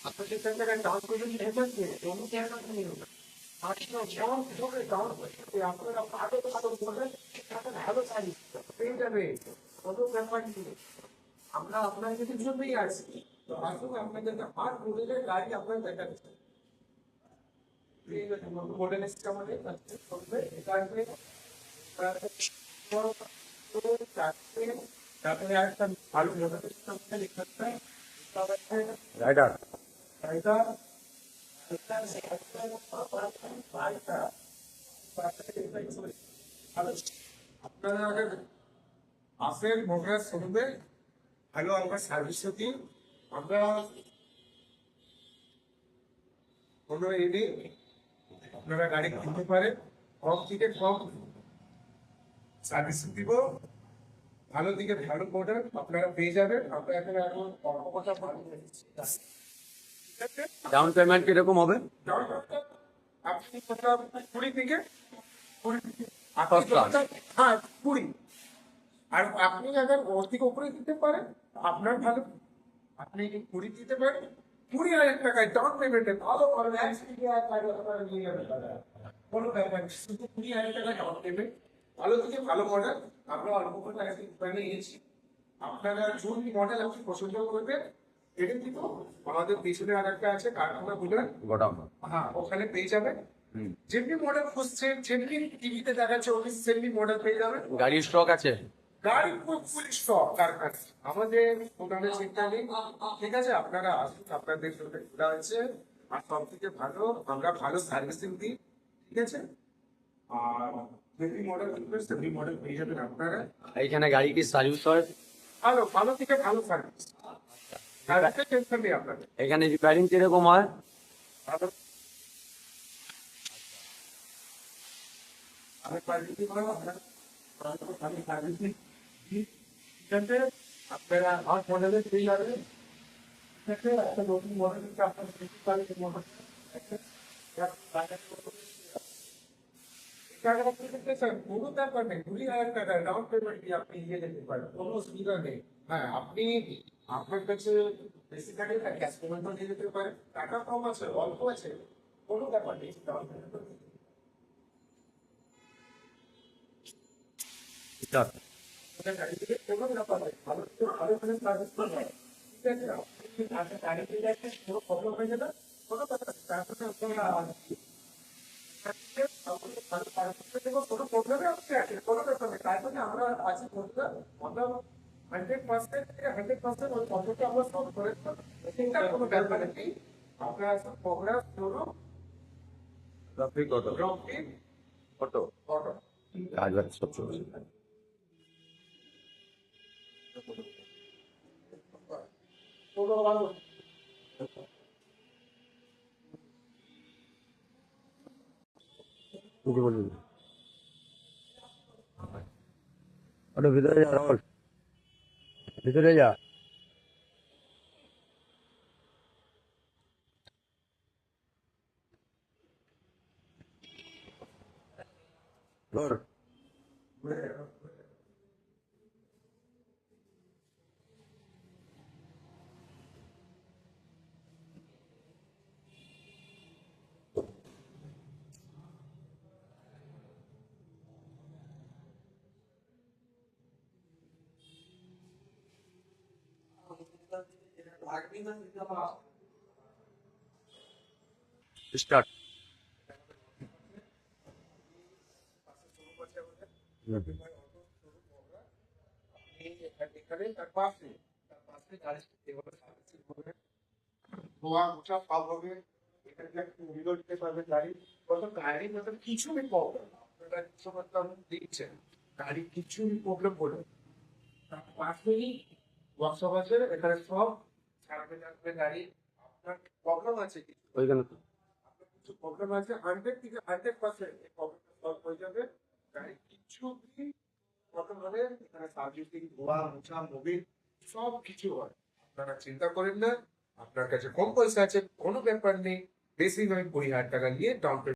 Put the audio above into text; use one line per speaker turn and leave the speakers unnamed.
আপনার যে টাকাটা ডাউন পেমেন্ট এসেছে এমনি টাকা নিয়ে আজকে যেমন ঢোকে ডাউন আপনারা আগে তো করবেন টাকা ভালো চাই পেয়ে যাবে কত ব্যাপার নিয়ে আমরা আপনার যদি জন্যই আসি তো আসুন আপনাদের আর মডেলের গাড়ি আপনার দেখাচ্ছে মডেল এসছে আমাদের এটা আসবে তারপরে একটা ভালো মডেল লিখতে
রাইডার
আপনারা আগে আসেন মোগরা শোরুমে ভালো আমরা সার্ভিস দিই আমরা কোনো এনে আপনারা গাড়ি কিনতে পারেন কম থেকে কম সার্ভিস দিব ভালো দিকে ভালো মডেল আপনারা পেয়ে যাবেন আমরা এখানে এখন কথা
ডাউন পেমেন্ট কিরকম হবে?
আপনি কোথাও 20 থেকে 20 হ্যাঁ 20 আর আপনি আগে ওর থেকে উপরে দিতে পারেন আপনার ভালো আপনি 20 দিতে পারেন 20,000 টাকায় ডাউন পেমেন্টে ভালো ভালো কোনো ব্যাপার শুধু 20,000 টাকা ডাউন পেমেন্ট ভালো থেকে ভালো মডেল আমরা অল্প করে নিয়েছি আপনারা কোন মডেল আপনি পছন্দ করবেন এটা কিন্তু আমাদের পিছনে আর একটা আছে কারখানা বলে
গোডাউন,
হ্যাঁ ওখানে পেয়ে যাবেন যেমনি মডেল খুঁজছেন যেমনি টিভিতে দেখাচ্ছে ওই সেমনি মডেল পেয়ে যাবেন
গাড়ির স্টক আছে,
গাড়ি ফুল স্টক কারখানা আমাদের ওখানে চিন্তা নেই ঠিক আছে আপনারা আসুন আপনাদের জন্য খোলা আছে আর সব থেকে ভালো আমরা ভালো সার্ভিসিং দিই ঠিক আছে আর যেমনি মডেল খুঁজবেন সেমনি মডেল পেয়ে যাবেন আপনারা
এইখানে গাড়ি কি সার্ভিস হয়?
ভালো ভালো থেকে ভালো সার্ভিস টেনশন নেই আপনাদের
এখানে রিপেয়ারিং কিরকম হয়?
ভালো আপনারা আমার মডেলের পেয়ে যাবেন একটা নতুন মডেল আপনার কোনো ব্যাপার নেই 20,000 টাকা ডাউন পেমেন্ট দিয়ে আপনি নিয়ে যেতে পারেন কোনো অসুবিধা নেই হ্যাঁ আপনি আপনার কাছে বেশি টাকা ক্যাশ পেমেন্টও নিয়ে যেতে পারেন টাকা কম আছে অল্প আছে কোনো ব্যাপার নেই ডাউন পেমেন্ট কোনো ব্যাপার নেই ভালো ভালো করে সার্ভিস করবেন ঠিক আছে আপনার গাড়ি পেয়ে যাচ্ছে কোনো প্রবলেম হয়ে যাবে কোনো ব্যাপার নেই তারপরে আপনারা কোনো প্রবলেমে হচ্ছে কোনো ব্যাপার নেই তার জন্য আমরা আছি বলতে আমরা 100% থেকে 100% ওই প্রবলেমটা আমরা সলভ করে চিন্তা কোনো ব্যাপার নেই আপনারা প্রোগ্রাম ধরুন
ট্রাফিক অটো অটো
অটো
কাজ বাজ সব চলছে। কি বলবি ওটা ভিতরে যা রাহুল, ভিতরে যা। ধর স্টার্ট।
গাড়ি কিছু প্রবলেম বলে পাশেই ওয়ার্কশপ আছে এখানে সব সারাবে থাকবে গাড়ি আপনার প্রবলেম আছে
ওইখানে
কিছু প্রবলেম আছে 100 থেকে 100% এই প্রবলেমটা সলভ হয়ে যাবে গাড়ি কিছু কি প্রবলেম হলে এখানে সার্ভিসিং ধোয়া মোছা মোবিল সব কিছু হয় আপনারা চিন্তা করেন না আপনার কাছে কম পয়সা আছে কোনো ব্যাপার নেই বেশি নয় 20,000 টাকা নিয়ে ডাউন